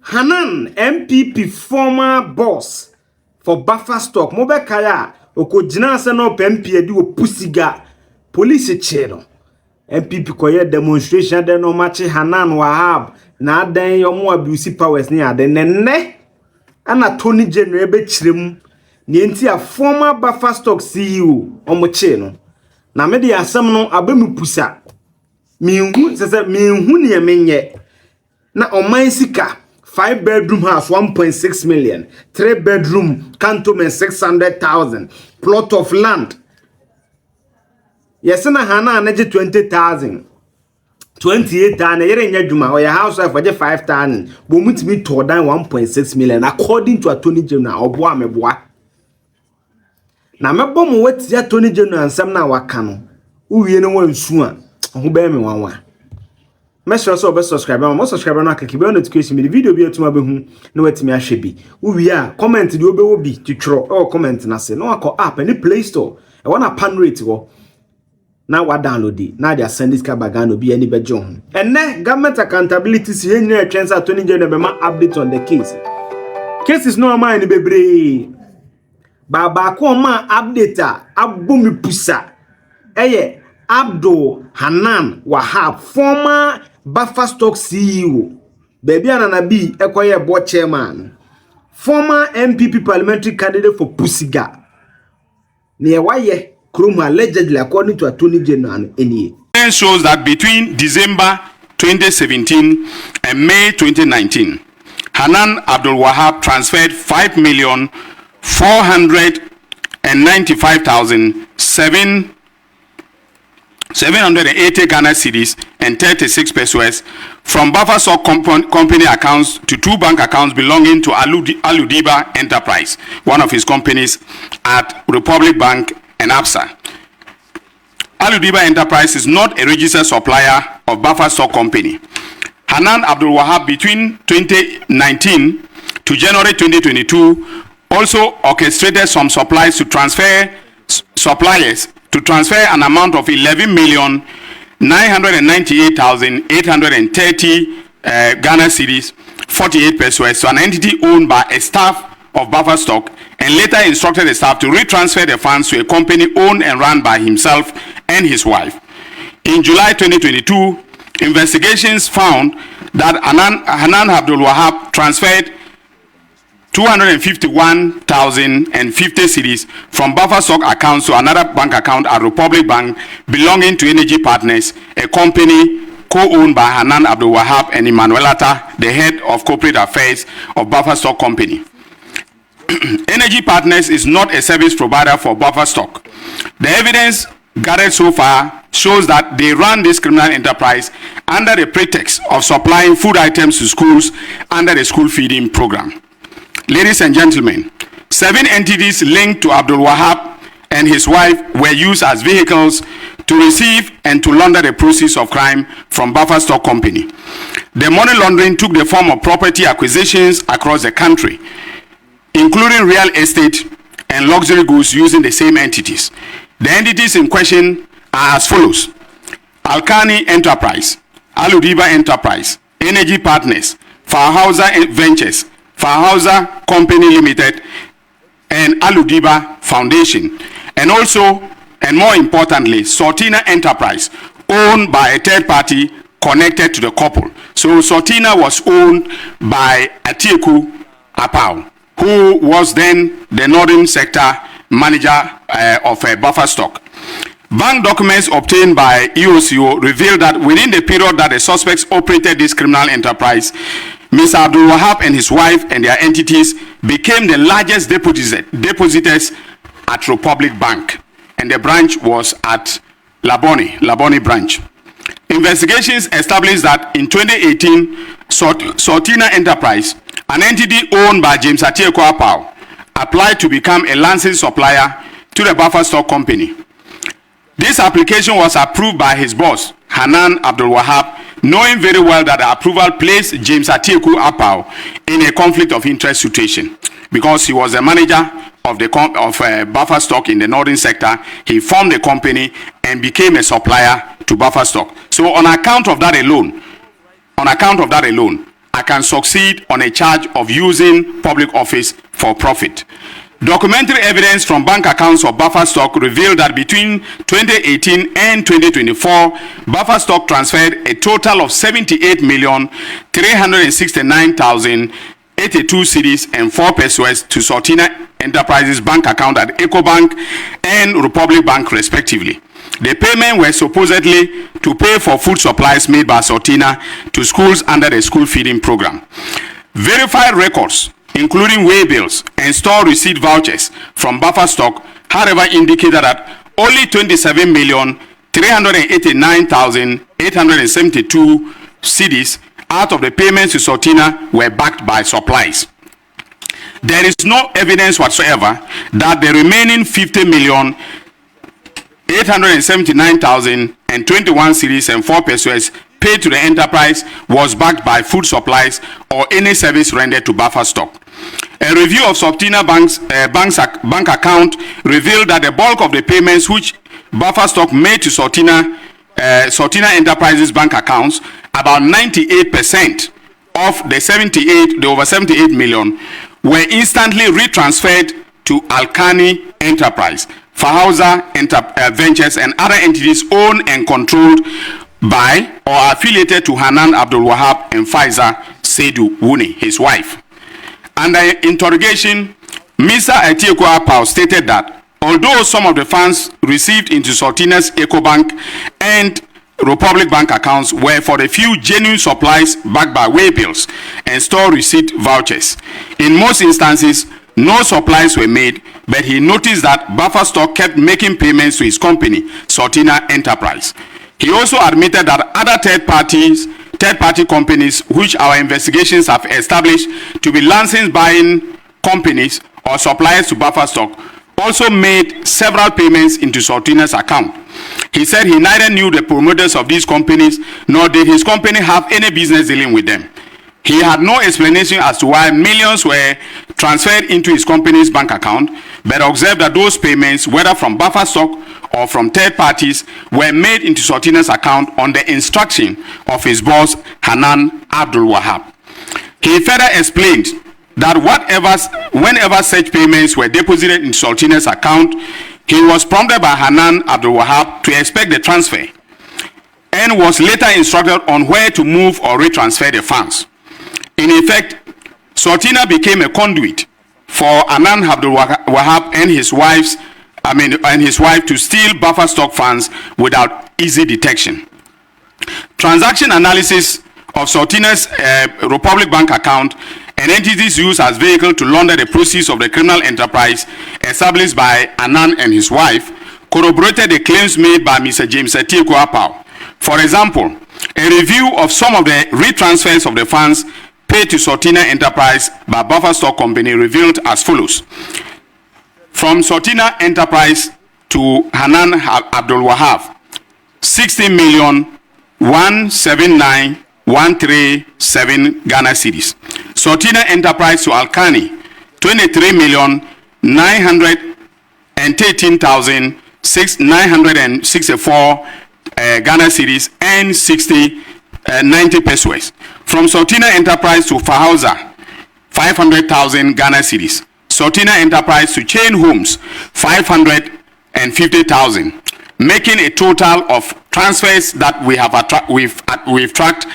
Hanan MPP former boss for buffer stock Bokaye okojina se no MP edi opusiga police chero MPP koye demonstration de no match Hanan Wahab na adan yomo abuse powers ni ade nenne ana Tony General be chirem ni enti a former buffer stock CEO omoche no na me de asem no abemu pusa minhu sese minhu ne menye na oman sika 5-bedroom house 1.6 million, 3-bedroom cantonment 600,000, plot of land. Yes, na Hana anaje 20,000, 28,000. Yere nyajuma or your house for 5,000. But mutimi to down 1.6 million according to Attorney General Oboa meboa. Na mebo mo weti Attorney General nsem na waka no. Uwie no wansu a ho be me wanwa. Make sure so subscribe and subscribe na click bell notification the video bi atuma behu na watimi ahwe bi uwi a comment de obewo bi twitro or comment na se na akọ app any Play Store e wana pan rate wo na wa download it na dia send this kabaga no bi ani bejo ho enne government accountability si henye atwensa Attorney General be ma update on the case is no man ni bebre ba ko ma update a abomi pusa eye Abdul Hanan Wahab former buffer stock CEO baby ananabi ekoye board chairman former MPP parliamentary candidate for Pusiga near waye krum allegedly according to Attorney General any shows that between December 2017 and May 2019 Hanan Abdul-Wahab transferred 5,495,780 Ghana cedis and 36 pesos from buffer stock company accounts to two bank accounts belonging to Aludiba Enterprise, one of his companies at Republic Bank and Absa. Aludiba Enterprise is not a registered supplier of buffer stock company. Hanan Abdul-Wahab between 2019 to January 2022 also orchestrated some suppliers to transfer an amount of 11,998,830 Ghana cedis, 48 pesos to an entity owned by a staff of buffer stock, and later instructed the staff to retransfer the funds to a company owned and run by himself and his wife. In July 2022, investigations found that Hanan Abdul-Wahab transferred 251,050 cedis from buffer stock accounts to another bank account at Republic Bank belonging to Energy Partners, a company co-owned by Hanan Abdul-Wahab and Emmanuelata, the head of corporate affairs of buffer stock company. Energy Partners is not a service provider for buffer stock. The evidence gathered so far shows that they run this criminal enterprise under the pretext of supplying food items to schools under the school feeding program. Ladies and gentlemen, 7 entities linked to Abdul-Wahab and his wife were used as vehicles to receive and to launder the proceeds of crime from buffer stock company. The money laundering took the form of property acquisitions across the country, including real estate and luxury goods using the same entities. The entities in question are as follows: Alkani Enterprise, Aludiba Enterprise, Energy Partners, Farhauser Ventures, Farhauser Company Limited, and Aludiba Foundation, and also, and more importantly, Sortina Enterprise, owned by a third party connected to the couple. So Sortina was owned by Atieku Apau, who was then the Northern Sector Manager of buffer stock. Bank documents obtained by Owusu revealed that within the period that the suspects operated this criminal enterprise, Mr. Abdul-Wahab and his wife and their entities became the largest depositors at Republic Bank, and the branch was at Labone branch. Investigations established that in 2018, Sortina Enterprise, an entity owned by James Atieku Apau, applied to become a licensed supplier to the buffer stock company. This application was approved by his boss, Hanan Abdul-Wahab, knowing very well that the approval placed James Atieku Apau in a conflict of interest situation. Because he was the manager of the buffer stock in the northern sector, he formed a company and became a supplier to buffer stock. So on account of that alone, I can succeed on a charge of using public office for profit. Documentary evidence from bank accounts of Buffer Stock revealed that between 2018 and 2024, Buffer Stock transferred a total of 78,369,082 cedis and 4 pesos to Sortina Enterprises bank account at Ecobank and Republic Bank respectively. The payment were supposedly to pay for food supplies made by Sortina to schools under the school feeding program. Verified records, including way bills and store receipt vouchers from Buffer Stock, however, indicated that only 27,389,872 cedis out of the payments to Sortina were backed by supplies. There is no evidence whatsoever that the remaining 50,879,021 cedis and 4 pesos paid to the enterprise was backed by food supplies or any service rendered to Buffer Stock. A review of Sortina bank account revealed that the bulk of the payments which Buffer Stock made to Sortina Enterprises bank accounts, about 98% of the over 78 million, were instantly retransferred to Alkani Enterprise, Fahauza Ventures, and other entities owned and controlled by or affiliated to Hanan Abdul-Wahab and Faiza Seydou Wuni, his wife. Under interrogation, Mr. Atiekuapau stated that although some of the funds received into Sortina's Ecobank and Republic Bank accounts were for the few genuine supplies backed by way bills and store receipt vouchers, in most instances, no supplies were made, but he noticed that Buffer Stock kept making payments to his company, Sortina Enterprise. He also admitted that other third-party companies, which our investigations have established to be license buying companies or suppliers to Buffer Stock, also made several payments into Sortina's account. He said he neither knew the promoters of these companies, nor did his company have any business dealing with them. He had no explanation as to why millions were transferred into his company's bank account, but observed that those payments, whether from Buffer Stock or from third parties, were made into Sortina's account on the instruction of his boss, Hanan Abdul-Wahab. He further explained that whenever such payments were deposited in Sortina's account, he was prompted by Hanan Abdul-Wahab to expect the transfer and was later instructed on where to move or retransfer the funds. In effect, Sortina became a conduit for Hanan Abdul-Wahab and his wife to steal Buffer Stock funds without easy detection. Transaction analysis of Sortina's Republic Bank account and entities used as vehicle to launder the proceeds of the criminal enterprise established by Hanan and his wife corroborated the claims made by Mr. James Atiekuapau. For example, a review of some of the retransfers of the funds paid to Sortina Enterprise by Buffer Stock Company revealed as follows. From Sortina Enterprise to Hanan Abdul-Wahab, 60,179,137 Ghana cedis. Sortina Enterprise to Alkani, 23,913,964 Ghana cedis and 90 pesos. From Sortina Enterprise to Fahauza, 500,000 Ghana cedis. Sortina Enterprise to Chain Homes, 550,000, making a total of transfers that we've tracked,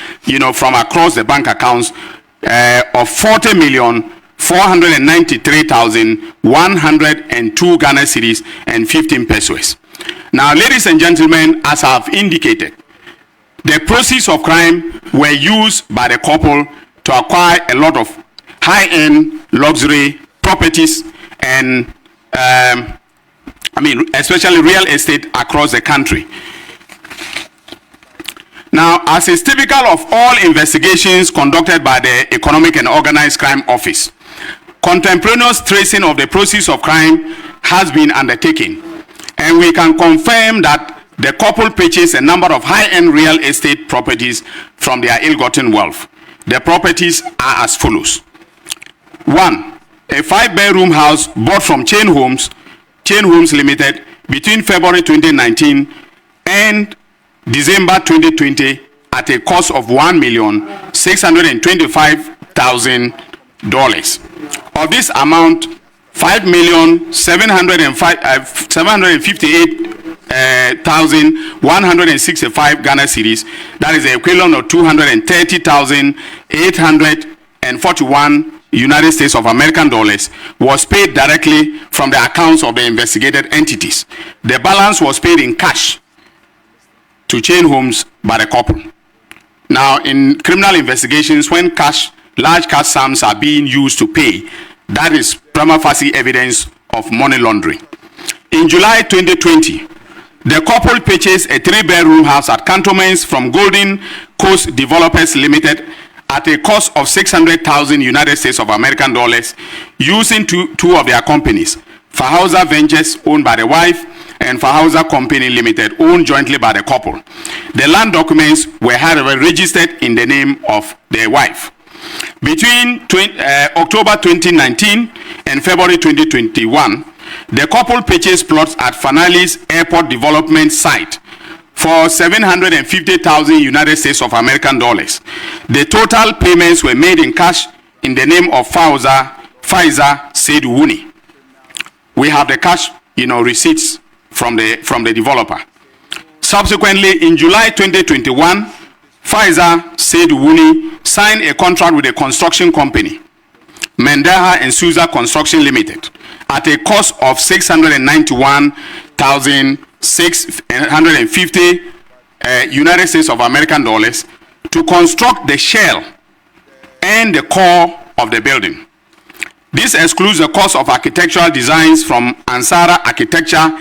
from across the bank accounts of 40,493,102 Ghana cedis and 15 pesos. Now, ladies and gentlemen, as I've indicated, the proceeds of crime were used by the couple to acquire a lot of high-end luxury properties and especially real estate across the country. Now, as is typical of all investigations conducted by the Economic and Organized Crime Office, contemporaneous tracing of the proceeds of crime has been undertaken, and we can confirm that the couple purchased a number of high-end real estate properties from their ill-gotten wealth. The properties are as follows. 1. A 5-bedroom house bought from Chain Homes Limited between February 2019 and December 2020 at a cost of $1,625,000. Of this amount, 5,758,165 Ghana cedis, that is the equivalent of 230,841 United States of American dollars, was paid directly from the accounts of the investigated entities. The balance was paid in cash to Chain Homes by the couple. Now, in criminal investigations, when large cash sums are being used to pay, that is prima facie evidence of money laundering. In July 2020, the couple purchased a 3-bedroom house at Cantonments from Golden Coast Developers Limited at a cost of 600,000 United States of American dollars, using two of their companies, Fahausa Ventures, owned by the wife, and Fahausa Company Limited, owned jointly by the couple. The land documents were, however, registered in the name of their wife. Between October 2019 and February 2021, the couple purchased plots at Fanali's airport development site for 750,000 United States of American dollars. The total payments were made in cash in the name of Faiza Seydou Wuni. We have the cash, receipts from the developer. Subsequently, in July 2021, Faiza Seydou Wuni signed a contract with a construction company, Mendeha and Souza Construction Limited, at a cost of 691,650 United States of American dollars to construct the shell and the core of the building. This excludes the cost of architectural designs from Ansara Architecture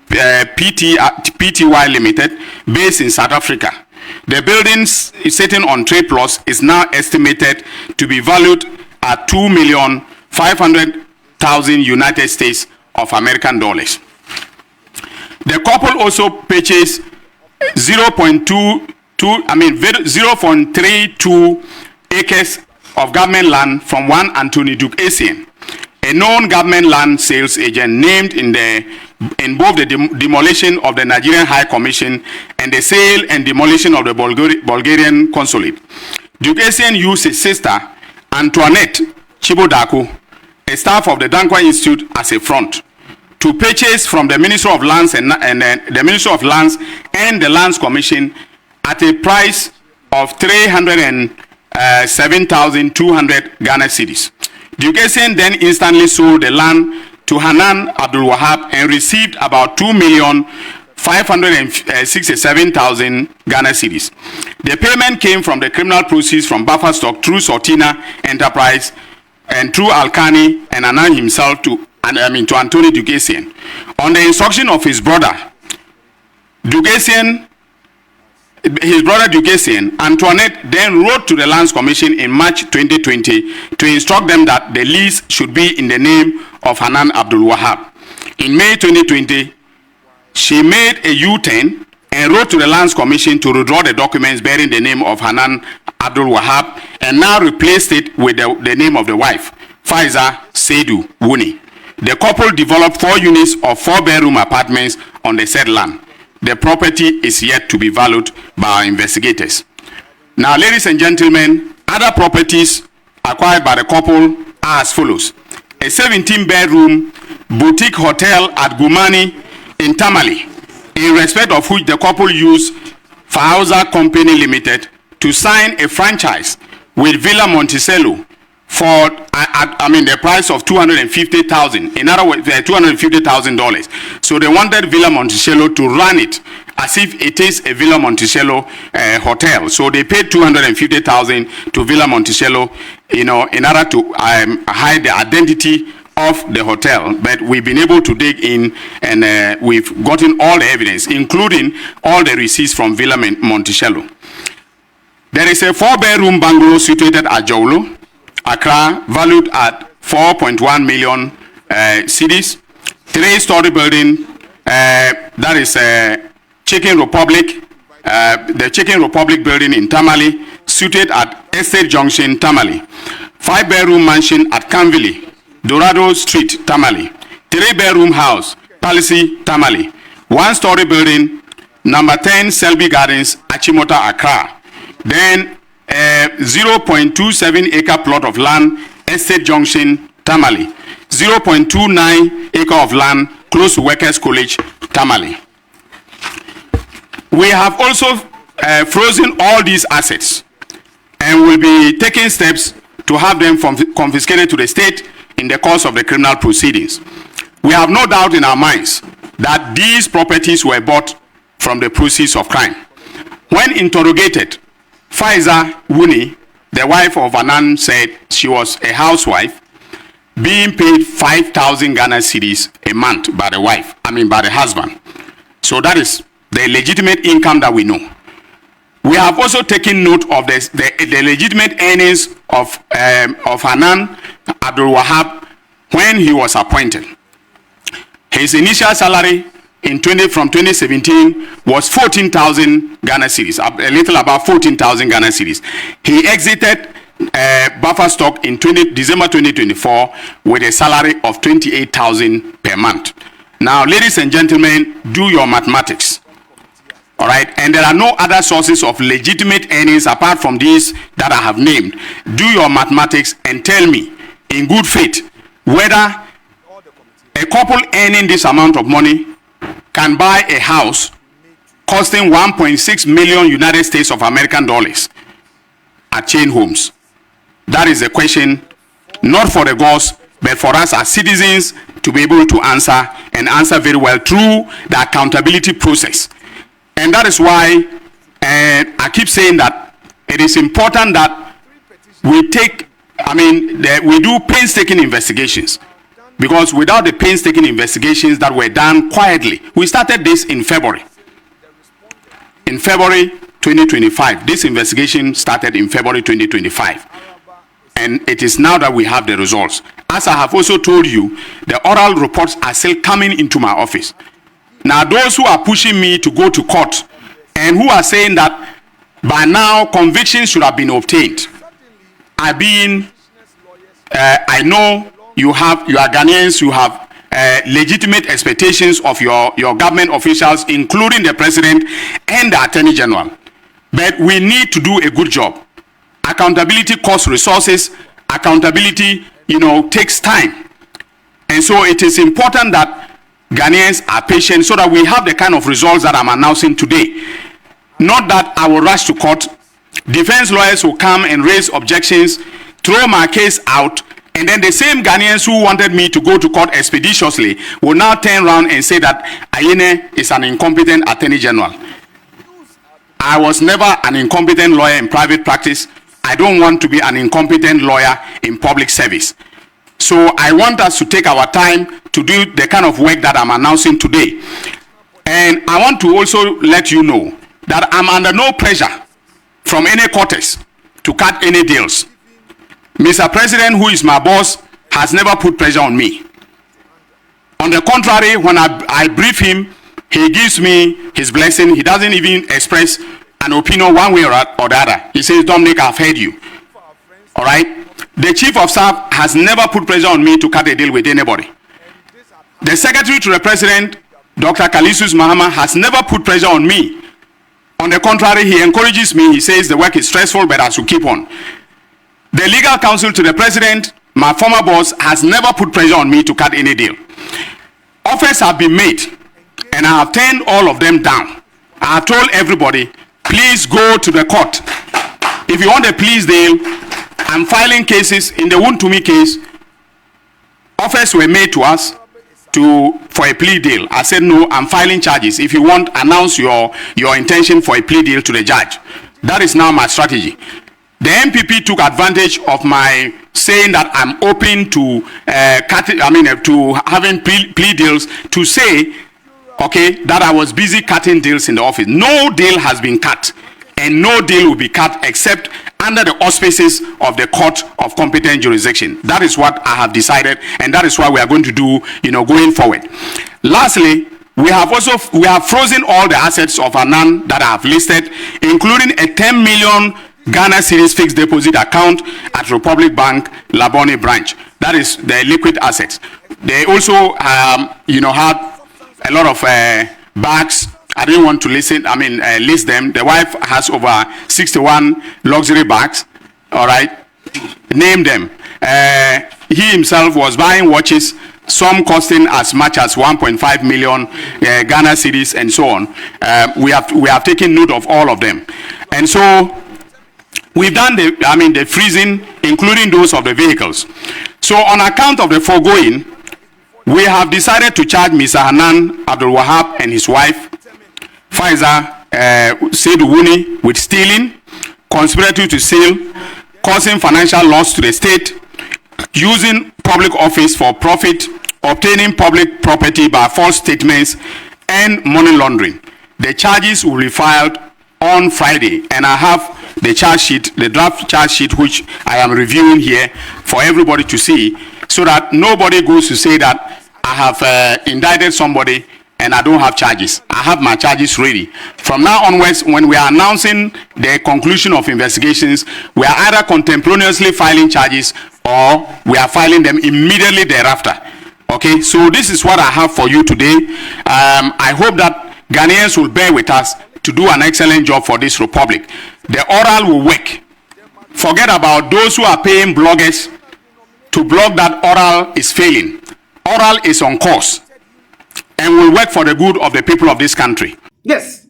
Pty Limited, based in South Africa. The building sitting on 3 plots is now estimated to be valued at $2,500,000 United States of American dollars. The couple also purchased 0.32 acres of government land from one Anthony Duke Essien, a known government land sales agent named in both the demolition of the Nigerian High Commission and the sale and demolition of the Bulgarian consulate. Duke Essien used his sister, Antoinette Chibodako, a staff of the Dankwa Institute, as a front to purchase from the Ministry of Lands and the Ministry of Lands and the Lands Commission at a price of 307,200 Ghana cedis. Duke Essien then instantly sold the land to Hanan Abdul-Wahab and received about 2,567,000 Ghana cedis. The payment came from the criminal proceeds from buffer stock through Sortina Enterprise and through Alkani and Hanan himself to Anthony Duke Essien. On the instruction of his brother, Duke Essien, Antoinette then wrote to the Lands Commission in March 2020 to instruct them that the lease should be in the name of Hanan Abdul-Wahab. In May 2020, she made a U-turn and wrote to the Lands Commission to withdraw the documents bearing the name of Hanan Abdul-Wahab and now replaced it with the name of the wife, Faiza Seydou Wuni. The couple developed 4 units of 4-bedroom apartments on the said land. The property is yet to be valued by our investigators. Now, ladies and gentlemen, other properties acquired by the couple are as follows. A 17-bedroom boutique hotel at Gumani in Tamale, in respect of which the couple used Fahausa Company Limited to sign a franchise with Villa Monticello for the price of $250,000. In other words, $250,000. So they wanted Villa Monticello to run it as if it is a Villa Monticello hotel. So they paid $250,000 to Villa Monticello, in order to hide the identity of the hotel. But we've been able to dig in and we've gotten all the evidence, including all the receipts from Villa Monticello. There is a 4-bedroom bungalow situated at Jolo, Accra, valued at 4.1 million cedis. 3-story building, that is Chicken Republic, the Chicken Republic building in Tamale, situated at Estate Junction, Tamale. 5-bedroom mansion at Canville, Dorado Street, Tamale. 3-bedroom house, Palissy, Tamale. 1-story building, number 10 Selby Gardens, Achimota, Accra. Then 0.27 acre plot of land, Estate Junction, Tamale. 0.29 acre of land, close to Workers College, Tamale. We have also frozen all these assets and will be taking steps to have them confiscated to the state in the course of the criminal proceedings. We have no doubt in our minds that these properties were bought from the proceeds of crime. When interrogated, Faiza Wuni, the wife of Hanan, said she was a housewife being paid 5,000 Ghana cedis a month by the husband. So that is the legitimate income that we know. We have also taken note of the legitimate earnings of Hanan Abdul-Wahab when he was appointed. His initial salary from 2017 was 14,000 Ghana cedis, a little above 14,000 Ghana cedis. He exited buffer stock in December 2024 with a salary of 28,000 per month. Now, ladies and gentlemen, do your mathematics. All right, and there are no other sources of legitimate earnings apart from these that I have named. Do your mathematics and tell me in good faith whether a couple earning this amount of money can buy a house costing 1.6 million United States of American dollars at chain homes. That is the question, not for the gods, but for us as citizens to be able to answer, and answer very well through the accountability process. And that is why I keep saying that it is important that we we do painstaking investigations, because without the painstaking investigations that were done quietly, we started this in February. In February 2025, this investigation started in February 2025. And it is now that we have the results. As I have also told you, the oral reports are still coming into my office. Now, those who are pushing me to go to court and who are saying that by now convictions should have been obtained, I know you are Ghanaians, you have legitimate expectations of your government officials, including the president and the attorney general. But we need to do a good job. Accountability costs resources. Accountability, takes time. And so it is important that Ghanaians are patient so that we have the kind of results that I'm announcing today. Not that I will rush to court. Defense lawyers will come and raise objections, throw my case out, and then the same Ghanaians who wanted me to go to court expeditiously will now turn around and say that Ayene is an incompetent attorney general. I was never an incompetent lawyer in private practice. I don't want to be an incompetent lawyer in public service. So I want us to take our time to do the kind of work that I'm announcing today. And I want to also let you know that I'm under no pressure from any quarters to cut any deals. Mr. President, who is my boss, has never put pressure on me. On the contrary, when I brief him, he gives me his blessing. He doesn't even express an opinion one way or the other. He says, Dominic, I've heard you. All right? The chief of staff has never put pressure on me to cut a deal with anybody. The secretary to the president, Dr. Kalisus Mahama, has never put pressure on me. On the contrary, he encourages me. He says the work is stressful, but I should keep on. The legal counsel to the president, my former boss, has never put pressure on me to cut any deal. Offers have been made, and I have turned all of them down. I have told everybody, please go to the court. If you want a plea deal, I'm filing cases. In the Wontumi case, offers were made to us for a plea deal. I said, no, I'm filing charges. If you want, announce your intention for a plea deal to the judge. That is now my strategy. The MPP took advantage of my saying that I'm open to to having plea deals, to say, okay, that I was busy cutting deals in the office. No deal has been cut, and no deal will be cut except under the auspices of the court of competent jurisdiction. That is what I have decided, and that is what we are going to do, going forward. Lastly, we have frozen all the assets of Hanan that I have listed, including a 10 million Ghana cedis fixed deposit account at Republic Bank, Labone branch. That is the liquid assets. They also, had a lot of bags I didn't want to list them. The wife has over 61 luxury bags. All right, name them. He himself was buying watches, some costing as much as 1.5 million Ghana cedis and so on. We have taken note of all of them, and so we've done the freezing, including those of the vehicles. So on account of the foregoing, we have decided to charge Mr. Hanan Abdul-Wahab and his wife, Faiza Seydouwouni, with stealing, conspiracy to steal, causing financial loss to the state, using public office for profit, obtaining public property by false statements, and money laundering. The charges will be filed on Friday, and I have the charge sheet, the draft charge sheet, which I am reviewing here for everybody to see, so that nobody goes to say that I have indicted somebody and I don't have charges. I have my charges ready. From now onwards, when we are announcing the conclusion of investigations, we are either contemporaneously filing charges or we are filing them immediately thereafter. Okay, so this is what I have for you today. I hope that Ghanaians will bear with us to do an excellent job for this republic. The oral will work. Forget about those who are paying bloggers to blog that oral is failing. Oral is on course and will work for the good of the people of this country. Yes.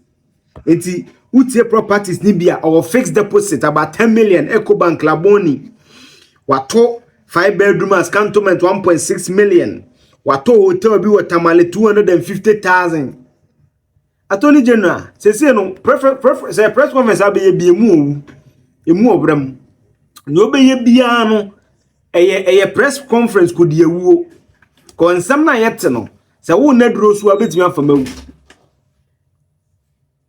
Enti utie properties ni bia our fixed deposit about 10 million Ecobank Laboni. Wato 5 bedrooms cantonment 1.6 million. Wato hotel bi watamale 250,000. Attorney General say no press conference abeye bi emu obram. No beye bia no eye press conference ko de ewuo. Ko nsam na yete no se wo na duro so abetimi afamawu.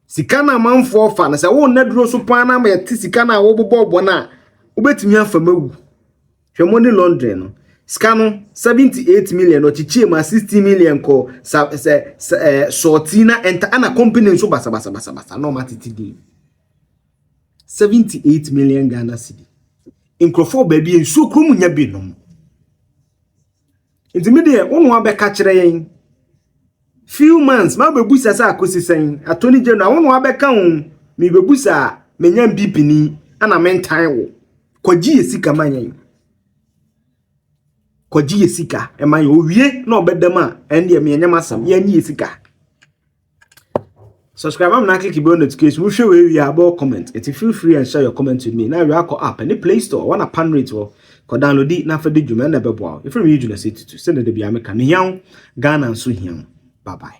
Sika na manfo fa na se wo na duro so pan na ma yete sika na wo bobo na obetimi afamawu. Hwe money laundering no. Sika no 78 million o chichie ma 60 million ko sortina enter ana company so basa no matiti dey. 78 million Ghana cedi. Inkrofo baby enso krom nya bi no. Intimidate wonu abeka kire yen. Few months ma bebusa sa akosi sen Attorney General wonu abeka ho me bebusa menya bipini ana mentan wo. Kwaji esika manyen. Kwaji esika eman owie na obedama ende me nyama sam ya ni esika. Subscribe am na click the bell notification. We show we about comment. It feel free and share your comment with me. Now we are call app and the Play Store. Wanna pan rate or ko download it na for the Juma na bebo. If you use to send the be America. Ghana and so here. Bye bye.